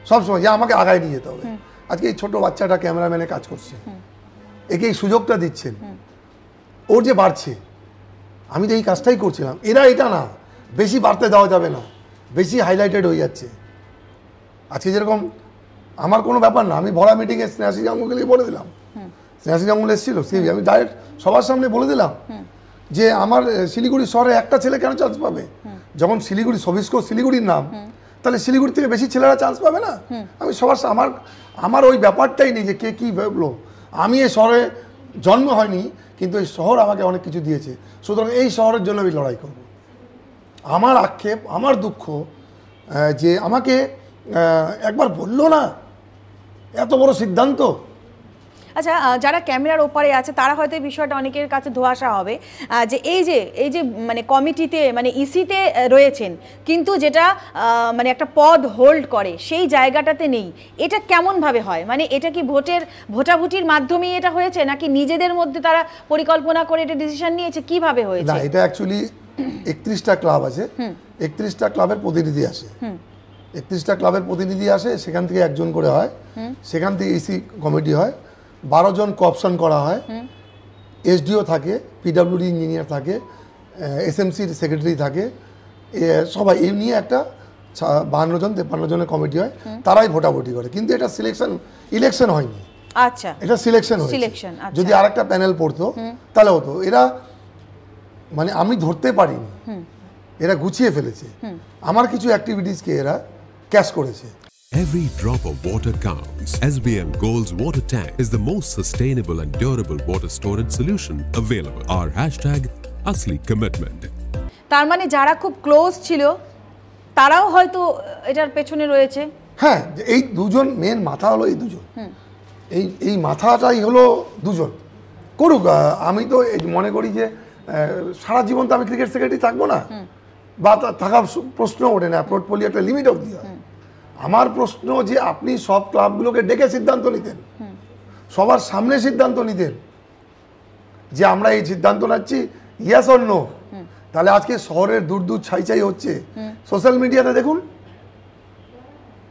সবসময় যে আমাকে আগায় নিয়ে যেতে হবে। আজকে এই ছোট বাচ্চাটা ক্যামেরাম্যানে কাজ করছে, একে এই সুযোগটা দিচ্ছেন, ওর যে বাড়ছে, আমি তো এই কাজটাই করছিলাম, এরা এটা না, বেশি বাড়তে দেওয়া যাবে না, বেশি হাইলাইটেড হয়ে যাচ্ছে। আজকে যেরকম আমার কোনো ব্যাপার না, আমি ভরা মিটিংয়ে স্নেহাশিস গাঙ্গুলিকে বলে দিলাম, স্নেহাশিস গাঙ্গুলি এসেছিল, আমি ডাইরেক্ট সবার সামনে বলে দিলাম যে আমার শিলিগুড়ি শহরে একটা ছেলে কেন চান্স পাবে, যখন শিলিগুড়ি সবিস্কো শিলিগুড়ির নাম, তাহলে শিলিগুড়ি থেকে বেশি ছেলেরা চান্স পাবে না? আমি সবার আমার ওই ব্যাপারটাই নেই যে কে কী ভাবলো। আমি এই শহরে জন্ম হয়নি, কিন্তু এই শহর আমাকে অনেক কিছু দিয়েছে, সুতরাং এই শহরের জন্য আমি লড়াই করব। আমার আক্ষেপ, আমার দুঃখ যে আমাকে একবার বললো না এত বড় সিদ্ধান্ত। আচ্ছা, যারা ক্যামেরার ওপারে আছে তারা হয়তো এই বিষয়টা অনেকের কাছে ধোঁয়াশা হবে যে এই যে মানে কমিটিতে মানে ইসিতে রয়েছেন, কিন্তু যেটা মানে একটা পদ হোল্ড করে সেই জায়গাটাতে নেই, এটা কেমনভাবে হয়? মানে এটা কি ভোটাভুটির মাধ্যমেই এটা হয়েছে, নাকি নিজেদের মধ্যে তারা পরিকল্পনা করে এটা ডিসিশন নিয়েছে, কিভাবে হয়েছে? না, এটা অ্যাকচুয়ালি 31টা ক্লাব আছে, 31টা ক্লাবের প্রতিনিধি আসে, 31টা ক্লাবের প্রতিনিধি আসে, সেখান থেকে একজন করে হয়, সেখান থেকে ইসি কমিটি হয়, 12 জন কোঅপশন করা হয়, এসডিও থাকে, পিডব্লিউডি ইঞ্জিনিয়ার থাকে, এসএমসির সেক্রেটারি থাকে, সবাই এই নিয়ে একটা 52 জন 53 জনের কমিটি হয়, তারাই ভোটাভুটি করে। কিন্তু এটা ইলেকশন হয়নি। আচ্ছা, এটা সিলেকশন হয়েছে। যদি আরেকটা প্যানেল পড়তো তাহলে হতো। এরা মানে আমি ধরতে পারিনি, এরা গুছিয়ে ফেলেছে। আমার কিছু অ্যাক্টিভিটিসকে এরা ক্যাশ করেছে। Every drop of water counts. SBM Gold's water tank is the most sustainable and durable water storage solution available. Our hashtag Asli Commitment. তার মানে যারা খুব ক্লোজ ছিল তারাও হয়তো এটার পেছনে রয়েছে। হ্যাঁ, এই দুজন মেন মাথা হলো এই দুজন, এই মাথাটাই হলো দুজন। করুক, আমি তো মনে করি যে সারা জীবন তো আমি ক্রিকেট সেক্রেটারি থাকবো না, বা থাকার প্রশ্ন ওঠে না। পোর্টফোলিও একটা লিমিট অবধি হয়। আমার প্রশ্ন যে আপনি সব ক্লাবগুলোকে ডেকে সিদ্ধান্ত নিতেন, সবার সামনে সিদ্ধান্ত নিতেন যে আমরা এই সিদ্ধান্ত নিচ্ছি, ইয়েস অর নো। তাহলে আজকে শহরের দূর দূর ছাই হচ্ছে। সোশ্যাল মিডিয়াতে দেখুন,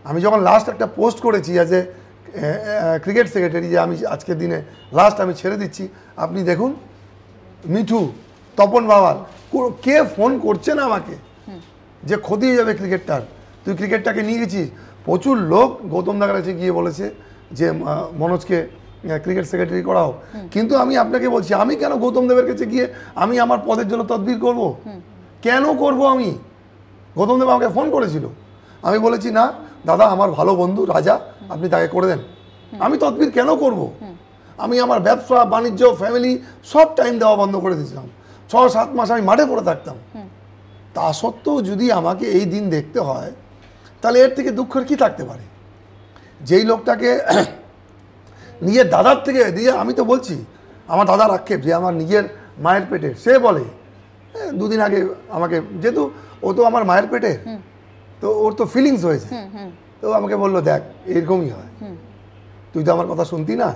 আমি যখন লাস্ট একটা পোস্ট করেছি অ্যাজ এ ক্রিকেট সেক্রেটারি যে আমি আজকের দিনে লাস্ট আমি ছেড়ে দিচ্ছি, আপনি দেখুন মিঠু, তপন বাওয়াল, কে ফোন করছে না আমাকে যে ক্ষতি হয়ে যাবে ক্রিকেটটার, তুই ক্রিকেটটাকে নিয়ে গেছিস। প্রচুর লোক গৌতম দার কাছে গিয়ে বলেছে যে মনোজকে ক্রিকেট সেক্রেটারি করাও। কিন্তু আমি আপনাকে বলছি, আমি কেন গৌতম দেবের কাছে গিয়ে আমি আমার পদের জন্য তদবির করব? কেন করব? আমি গৌতম দেব আমাকে ফোন করেছিল, আমি বলেছি না দাদা, আমার ভালো বন্ধু রাজা, আপনি তাকে করে দেন। আমি তদবির কেন করব? আমি আমার ব্যবসা বাণিজ্য ফ্যামিলি সব টাইম দেওয়া বন্ধ করে দিয়েছিলাম। 6-7 মাস আমি মাঠে পড়ে থাকতাম। তা সত্ত্বেও যদি আমাকে এই দিন দেখতে হয়, তাহলে এর থেকে দুঃখের কি থাকতে পারে? যেই লোকটাকে নিজের দাদার থেকে দিয়ে, আমি তো বলছি আমার দাদার আক্ষেপ যে আমার নিজের মায়ের পেটে, সে বলে 2 দিন আগে আমাকে, যেহেতু ও তো আমার মায়ের পেটে, তো ওর তো ফিলিংস হয়েছে, তো আমাকে বললো দেখ এরকমই হয়, তুই তো আমার কথা শুনতি না।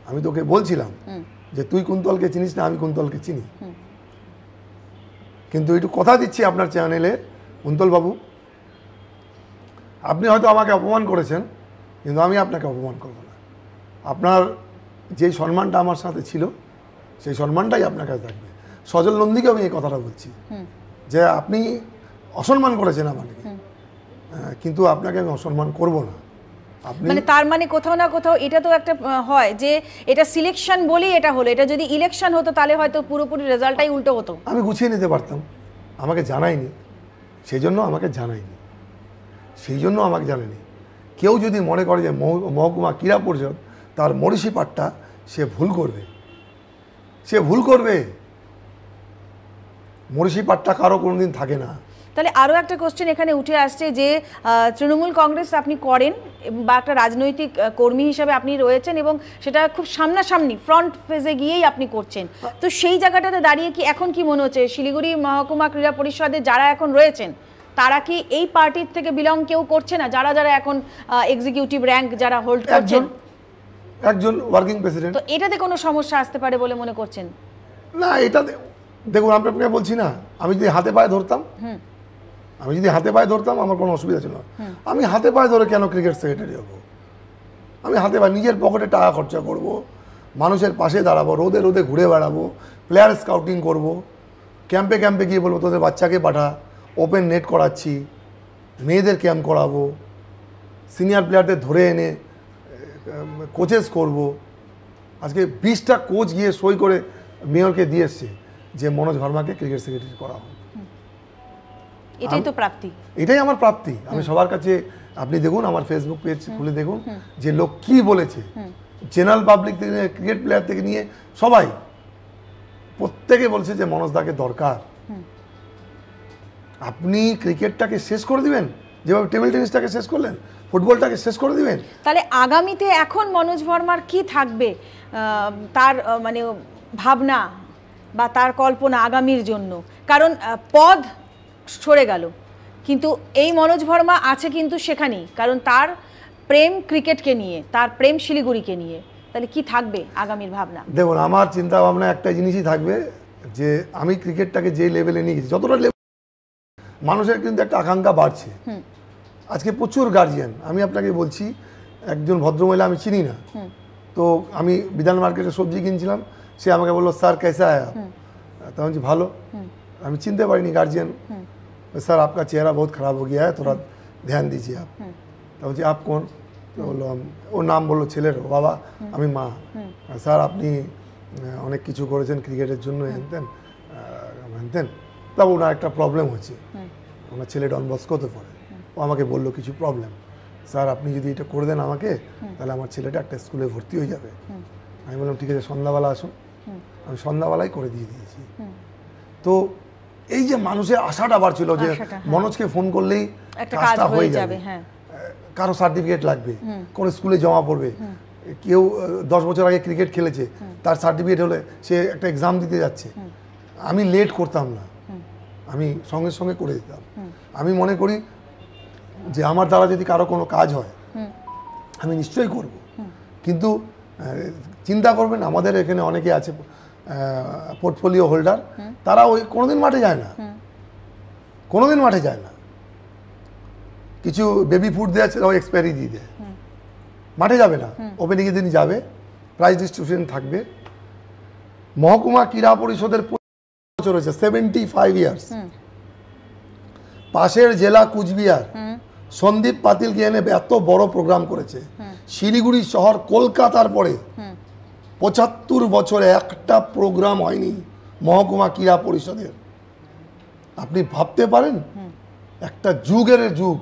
আমি তোকে বলছিলাম যে তুই কুন্তলকে চিনিস না, আমি কুন্তলকে চিনি। কিন্তু একটু কথা দিচ্ছি আপনার চ্যানেলে, কুন্তল বাবু, আপনি হয়তো আমাকে অপমান করেছেন, কিন্তু আমি আপনাকে অপমান করব না। আপনার যেই সম্মানটা আমার সাথে ছিল, সেই সম্মানটাই আপনার কাছে থাকবে। সজল নন্দীকে আমি এই কথাটা বলছি যে আপনি অসম্মান করেছেন আমাকে, কিন্তু আপনাকে আমি অসম্মান করব না। মানে তার মানে কোথাও না কোথাও এটা তো একটা হয় যে এটা সিলেকশন বলেই এটা হলো, এটা যদি ইলেকশন হতো তাহলে হয়তো পুরোপুরি রেজাল্টটাই উল্টো হতো। আমি গুছিয়ে নিতে পারতাম, আমাকে জানায়নি, সেই জন্য আমাকে জানায়নি, সেই জন্য আমাকে জানায়নি। কেউ যদি মনে করে যে মহকুমা ক্রীড়া পরিষদ তার মরিষি পাট্টা, সে ভুল করবে, সে ভুল করবে। মরিষি পাট্টা কারো কোনোদিন থাকে না। তাহলে আরও একটা কোশ্চেন এখানে উঠে আসছে যে তৃণমূল কংগ্রেস আপনি করেন বা একটা রাজনৈতিক কর্মী হিসাবে আপনি রয়েছেন, এবং সেটা খুব সামনাসামনি ফ্রন্ট ফেজে গিয়েই আপনি করছেন। তো সেই জায়গাটাতে দাঁড়িয়ে কি এখন কি মনে হচ্ছে শিলিগুড়ি মহকুমা ক্রীড়া পরিষদে যারা এখন রয়েছেন তারা কি এই পার্টির থেকে বিলং কেউ করছে না? যারা যারা এখন এক্সিকিউটিভ র্যাঙ্ক যারা হোল্ড করছেন, একজন ওয়ার্কিং প্রেসিডেন্ট, তো এটাতে কোনো সমস্যা আসতে পারে বলে মনে করছেন? না, এটা দেখুন, আপনাকে বলছি না, আমি যদি হাতে পায়ে ধরতাম, আমার কোনো অসুবিধা ছিল না। আমি হাতে পায়ে ধরে কেন ক্রিকেট সেক্রেটারি হবো? আমি হাতে পায়ে নিজের পকেটে টাকা খরচা করব, মানুষের পাশে দাঁড়াবো, রোদে রোদে ঘুরে বেড়াবো, প্লেয়ার স্কাউটিং করব, ক্যাম্পে ক্যাম্পে গিয়ে বলবো তোদের বাচ্চাকে পাঠা, ওপেন নেট করাচ্ছি, মেয়েদের ক্যাম্প করাবো, সিনিয়র প্লেয়ারদের ধরে এনে কোচেস করব। আজকে 20টা কোচ গিয়ে সই করে মেয়রকে দিয়ে এসছে যে মনোজ ভার্মাকে ক্রিকেট সেক্রেটারি করা হোক। এটাই তো প্রাপ্তি, এটাই আমার প্রাপ্তি। আমি সবার কাছে, আপনি দেখুন আমার ফেসবুক পেজ খুলে দেখুন যে লোক কি বলেছে, জেনারেল পাবলিক থেকে ক্রিকেট প্লেয়ার থেকে নিয়ে সবাই প্রত্যেকে বলছে যে মনোজ দাকে দরকার। আপনি ক্রিকেটটাকে শেষ করে দিবেন যেভাবে টেবিল টেনিসটাকে শেষ করলেন, ফুটবলটাকে শেষ করে দিবেন। তাহলে আগামীতে এখন মনোজ ভার্মার কি থাকবে তার মানে ভাবনা বা তার কল্পনা আগামীর জন্য? কারণ পদ সরে গেল, কিন্তু এই মনোজ ভার্মা আছে কিন্তু সেখানেই, কারণ তার প্রেম ক্রিকেটকে নিয়ে, তার প্রেম শিলিগুড়িকে নিয়ে। তাহলে কি থাকবে আগামীর ভাবনা? দেখুন, আমার চিন্তা ভাবনা একটা জিনিসই থাকবে যে আমি ক্রিকেটটাকে যে লেভেলে নিয়ে গেছি, যতটা লেভেল মানুষের কিন্তু একটা আকাঙ্ক্ষা বাড়ছে। আজকে প্রচুর গার্জিয়ান, আমি আপনাকে বলছি, একজন ভদ্রমহিলা আমি চিনি না, তো আমি বিধান মার্কেটে সবজি কিনছিলাম, সে আমাকে বললো স্যার कैसा है आप? तो আমি ভালো, আমি চিনতে পারিনি গার্জিয়ান। স্যার आपका चेहरा बहुत खराब हो गया है, थोड़ा ध्यान दीजिए आप। तो বলছি आप कौन? তো বললো ওর নাম বললো ছেলের, বাবা আমি মা। স্যার আপনি অনেক কিছু করেছেন ক্রিকেটের জন্য, হেনতেন হেনতেন। তা ওনার একটা প্রবলেম হচ্ছে, ওনার ছেলে ডন বস্কোতে পড়ে, ও আমাকে বললো কিছু প্রবলেম, স্যার আপনি যদি এটা করে দেন আমাকে, তাহলে আমার ছেলেটা একটা স্কুলে ভর্তি হয়ে যাবে। আমি বললাম ঠিক আছে সন্ধ্যাবেলা আসুন, আমি সন্ধ্যাবেলায় করে দিয়ে দিয়েছি। তো এই যে মানুষের আশাটা বাড়ছিল যে মনোজকে ফোন করলেই কাজটা হয়ে যাবে, কারো সার্টিফিকেট লাগবে, কোনো স্কুলে জমা পড়বে, কেউ 10 বছর আগে ক্রিকেট খেলেছে তার সার্টিফিকেট হলে সে একটা এক্সাম দিতে যাচ্ছে, আমি লেট করতাম না, আমি সঙ্গে সঙ্গে করে দিতাম। আমি মনে করি যে আমার দ্বারা যদি কারো কোনো কাজ হয় আমি নিশ্চয়ই করব, কিন্তু চিন্তা করবেন আমাদের এখানে অনেকে আছে পোর্টফোলিও হোল্ডার, তারা ওই কোনোদিন মাঠে যায় না, কোনোদিন মাঠে যায় না, কিছু বেবি ফুড দেওয়া আছে, এক্সপায়ারি দিয়ে দেয়, মাঠে যাবে না, ওপেনিংয়ে দিনই যাবে, প্রাইজ ডিস্ট্রিবিউশন থাকবে। মহকুমা ক্রীড়া পরিষদের বছর হয়েছে 75 ইয়ার্স, পাশের জেলা কুচবিহার সন্দীপ পাতিলকে এনে এত বড় প্রোগ্রাম করেছে। শিলিগুড়ি শহর কলকাতার পরে 75 বছরে একটা প্রোগ্রাম হয়নি মহকুমা ক্রীড়া পরিষদের। আপনি ভাবতে পারেন, একটা যুগের যুগ।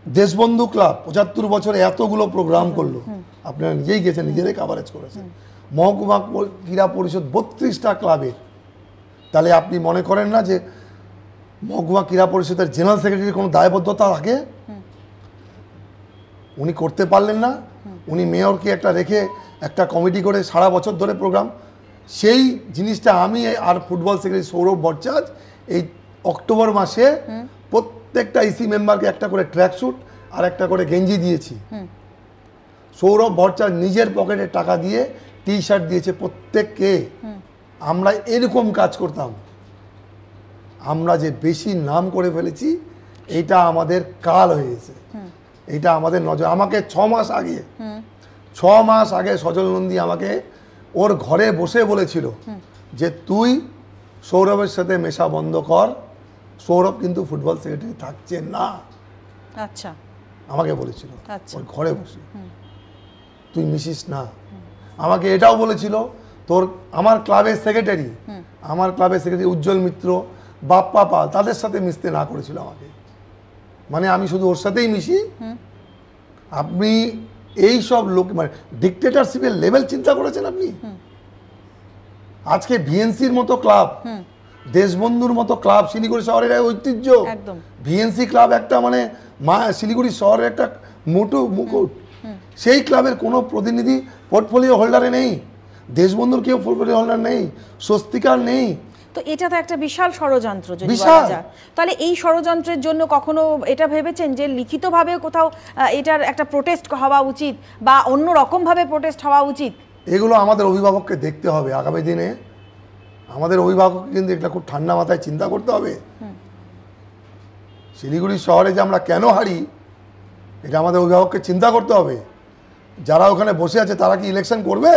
দেশবন্ধু ক্লাব 75 বছরে এতগুলো প্রোগ্রাম করলো, আপনারা নিজেই গেছেন, নিজেরাই কাভারেজ করেছেন। মহকুমা ক্রীড়া পরিষদ 32টা ক্লাবের। তাহলে আপনি মনে করেন না যে মহকুমা ক্রীড়া পরিষদের জেনারেল সেক্রেটারির কোনো দায়বদ্ধতা থাকে? উনি করতে পারলেন না, উনি মেয়রকে একটা রেখে একটা কমিটি করে সারা বছর ধরে প্রোগ্রাম, সেই জিনিসটা আমি আর ফুটবল সেক্রেটারি সৌরভ ভট্টাচার্য এই অক্টোবর মাসে প্রত্যেকটা ইসি মেম্বারকে একটা করে ট্র্যাক স্যুট আর একটা করে গেঞ্জি দিয়েছি। সৌরভ ভট্টাচার্য নিজের পকেটে টাকা দিয়ে টি শার্ট দিয়েছে প্রত্যেককে। আমরা এরকম কাজ করতাম, আমরা যে বেশি নাম করে ফেলেছি এটা আমাদের কাল হয়ে গেছে, এটা আমাদের নজর। আমাকে 6 মাস আগে সজল নন্দী আমাকে ওর ঘরে বসে বলেছিল যে তুই সৌরভের সাথে মেশা বন্ধ কর, সৌরভ কিন্তু ফুটবল সেক্রেটারি থাকছে না। আচ্ছা, আমাকে বলেছিল ওর ঘরে বসে, তুই মিশিস না। আমাকে এটাও বলেছিল তোর আমার ক্লাবের সেক্রেটারি উজ্জ্বল মিত্র, বাপ্পা পাল, তাদের সাথে মিশতে না করেছিল আমাকে, মানে আমি শুধু ওর সাথেই মিশি। আপনি এই সব লোক মানে ডিক্টেটরশিপের লেভেল চিন্তা করেছেন আপনি? আজকে ভিএনসির মতো ক্লাব, দেশবন্ধুর মতো ক্লাব, শিলিগুড়ি শহরের ঐতিহ্য, ভিএনসি ক্লাব একটা মানে শিলিগুড়ি শহরের একটা মুকুট, সেই ক্লাবের কোনো প্রতিনিধি পোর্টফোলিও হোল্ডারে নেই, দেশবন্ধুর কেউ পোর্টফোলিও হোল্ডার নেই, স্বস্তিকার নেই। তো এটা তো একটা বিশাল ষড়যন্ত্র যদি বলা যায়। তাহলে এই ষড়যন্ত্রের জন্য কখনো এটা ভেবেছেন যে লিখিতভাবে কোথাও এটার একটা প্রোটেস্ট হওয়া উচিত বা অন্য রকম ভাবে প্রোটেস্ট হওয়া উচিত? এগুলো আমাদের অভিভাবককে দেখতে হবে আগামী দিনে। আমাদের অভিভাবককে কিন্তু এটা খুব ঠান্ডা মাথায় চিন্তা করতে হবে। শিলিগুড়ি শহরে যে আমরা কেন হারি এটা আমাদের অভিভাবককে চিন্তা করতে হবে। যারা ওখানে বসে আছে তারা কি ইলেকশন করবে?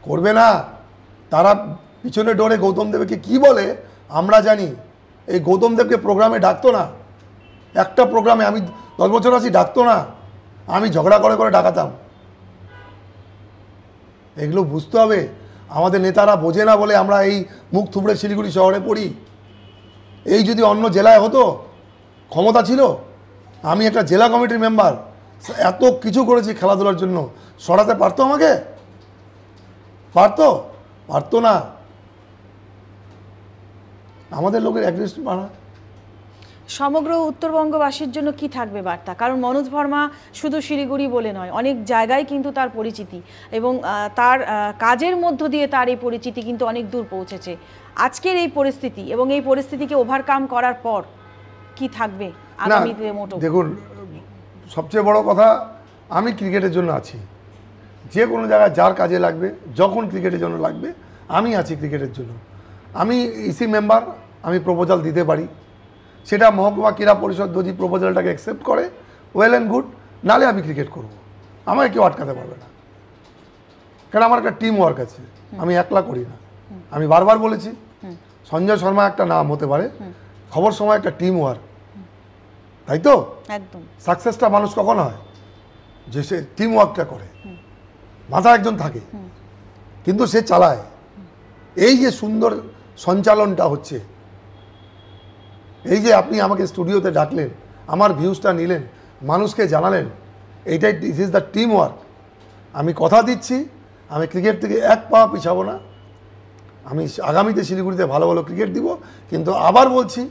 করবে না। তারা পিছনে ডোরে গৌতম দেবকে কি বলে আমরা জানি। এই গৌতম দেবকে প্রোগ্রামে ডাকতো না, একটা প্রোগ্রামে আমি 10 বছর আছি ডাকতো না, আমি ঝগড়া করে করে ডাকাতাম। এগুলো বুঝতে হবে। আমাদের নেতারা বোঝে না বলে আমরা এই মুখ থুবড়ে শিলিগুড়ি শহরে পড়ি। এই যদি অন্য জেলায় হতো, ক্ষমতা ছিল, আমি একটা জেলা কমিটির মেম্বার, এত কিছু করেছি খেলাধুলার জন্য, সরাতে পারতো আমাকে? পারতো না। আমাদের লোকের অ্যাগ্রেসিভ বাড়া। সমগ্র উত্তরবঙ্গবাসীর জন্য কি থাকবে বার্তা? কারণ মনোজ ভার্মা শুধু শিলিগুড়ি বলে নয়, অনেক জায়গায় কিন্তু তার পরিচিতি, এবং তার কাজের মধ্য দিয়ে তার এই পরিচিতি কিন্তু অনেক দূর পৌঁছেছে। আজকের এই পরিস্থিতি এবং এই পরিস্থিতিকে ওভারকাম করার পর কি থাকবে আগামীতে? মোটো দেখুন, সবচেয়ে বড় কথা, আমি ক্রিকেটের জন্য আছি। যে কোনো জায়গায় যার কাজে লাগবে, যখন ক্রিকেটের জন্য লাগবে, আমি আছি ক্রিকেটের জন্য। আমি ইসি মেম্বার, আমি প্রপোজাল দিতে পারি। সেটা মহকুমা ক্রীড়া পরিষদ যদি প্রপোজালটাকে অ্যাকসেপ্ট করে, ওয়েল অ্যান্ড গুড, নালে আমি ক্রিকেট করব। আমাকে কেউ আটকাতে পারবে না, কারণ আমার একটা টিম ওয়ার্ক আছে, আমি একলা করি না। আমি বারবার বলেছি, সঞ্জয় শর্মা একটা নাম হতে পারে, খবর সময় একটা টিম ওয়ার্ক, তাই তো? একদম। সাকসেসটা মানুষ কখন হয়? যে সে টিম ওয়ার্কটা করে, মাথায় একজন থাকে, কিন্তু সে চালায়। এই যে সুন্দর সঞ্চালনটা হচ্ছে, এই যে আপনি আমাকে স্টুডিওতে ডাকলেন, আমার ভিউজটা নিলেন, মানুষকে জানালেন, এইটাই this is the team work. আমি কথা দিচ্ছি, আমি ক্রিকেট থেকে এক পা পিছাবো না। আমি আগামীতে শিলিগুড়িতে ভালো ভালো ক্রিকেট দিব, কিন্তু আবার বলছি,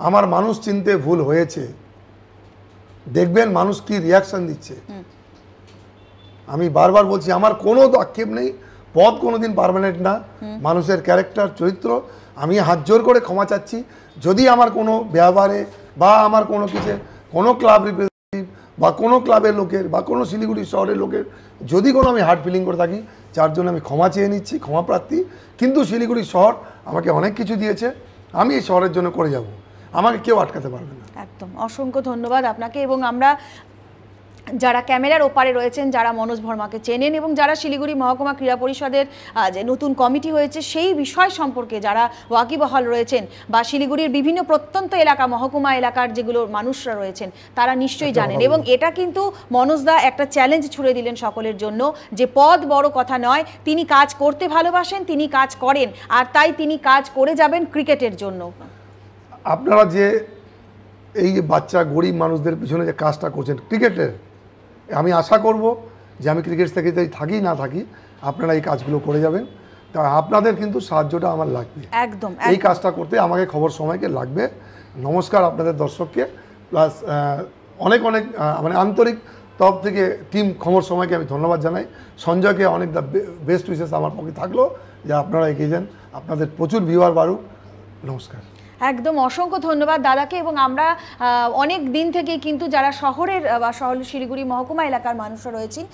আমার মানুষ চিনতে ভুল হয়েছে। দেখবেন মানুষ কি রিয়াকশন দিচ্ছে। আমি বারবার বলছি, আমার কোনো আক্ষেপ নেই, পদ কোনোদিন পার্মানেন্ট না, মানুষের ক্যারেক্টার, চরিত্র। আমি হাত জোর করে ক্ষমা চাচ্ছি যদি আমার কোনো ব্যবহারে বা আমার কোনো কিছু, কোনো ক্লাব রিপ্রেজেন্টেটিভ বা কোনো ক্লাবের লোকের বা কোনো শিলিগুড়ি শহরের লোকের যদি কোনো আমি হার্ট ফিলিং করে থাকি, যার জন্য আমি ক্ষমা চেয়ে নিচ্ছি, ক্ষমা প্রার্থী। কিন্তু শিলিগুড়ি শহর আমাকে অনেক কিছু দিয়েছে, আমি এই শহরের জন্য করে যাব, আমাকে কেউ আটকাতে পারবে না। একদম, অসংখ্য ধন্যবাদ আপনাকে। এবং আমরা যারা ক্যামেরার ওপারে রয়েছেন, যারা মনোজ ভার্মাকে চেনেন, এবং যারা শিলিগুড়ি মহকুমা ক্রীড়া পরিষদের যে নতুন কমিটি হয়েছে সেই বিষয় সম্পর্কে যারা ওয়াকিবহাল রয়েছেন, বা শিলিগুড়ির বিভিন্ন প্রত্যন্ত এলাকা, মহকুমা এলাকার যেগুলো মানুষরা রয়েছেন, তারা নিশ্চয়ই জানেন। এবং এটা কিন্তু মনোজদা একটা চ্যালেঞ্জ ছুড়ে দিলেন সকলের জন্য, যে পদ বড় কথা নয়, তিনি কাজ করতে ভালোবাসেন, তিনি কাজ করেন, আর তাই তিনি কাজ করে যাবেন ক্রিকেটের জন্য। আপনারা যে এই যে বাচ্চা গরিব মানুষদের পিছনে যে কাজটা করছেন ক্রিকেটের, আমি আশা করব যে আমি ক্রিকেট সেক্রেটারি থাকি না থাকি, আপনারা এই কাজগুলো করে যাবেন। তা আপনাদের কিন্তু সাহায্যটা আমার লাগবে, একদম। এই কাজটা করতে আমাকে খবর সময়কে লাগবে। নমস্কার আপনাদের দর্শককে, প্লাস অনেক অনেক মানে আন্তরিক তরফ থেকে টিম খবর সময়কে আমি ধন্যবাদ জানাই। সঞ্জয়কে অনেক বেস্ট উইশেস আমার পক্ষে থাকলো, যে আপনারা এগিয়ে যান, আপনাদের প্রচুর ভিউয়ার বাড়ুক। নমস্কার। একদম, অসংখ্য ধন্যবাদ দাদাকে। এবং আমরা অনেক দিন থেকে কিন্তু যারা শহরের বা শহর শিলিগুড়ি মহকুমা এলাকার মানুষরা রয়েছেন,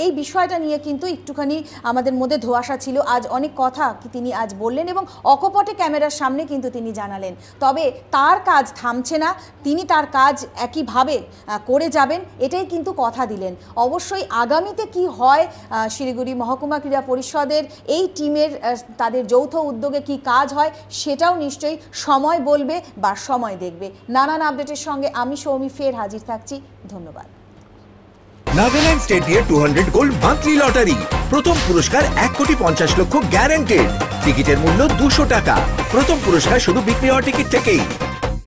এই বিষয়টা নিয়ে কিন্তু একটুখানি আমাদের মধ্যে ধোঁয়াশা ছিল। আজ অনেক কথা তিনি আজ বললেন, এবং অকপটে ক্যামেরার সামনে কিন্তু তিনি জানালেন। তবে তার কাজ থামছে না, তিনি তার কাজ একইভাবে করে যাবেন, এটাই কিন্তু কথা দিলেন। অবশ্যই আগামীতে কি হয়, শিলিগুড়ি মহকুমা ক্রীড়া পরিষদের এই টিমের তাদের যৌথ উদ্যোগে কি কাজ হয়, সেটাও নিশ্চয়ই সময় বলবে বা সময় দেখবে। নানান আপডেটের সঙ্গে আমি সৌমি ফের হাজির থাকছি। ধন্যবাদ। নাগাল্যান্ড স্টেট দিয়ে 200 গোল্ড মান্থলি লটারি, প্রথম পুরস্কার 1,50,00,000 গ্যারান্টেড। টিকিটের মূল্য 200 টাকা। প্রথম পুরস্কার শুধু বিক্রি হওয়া টিকিট থেকেই।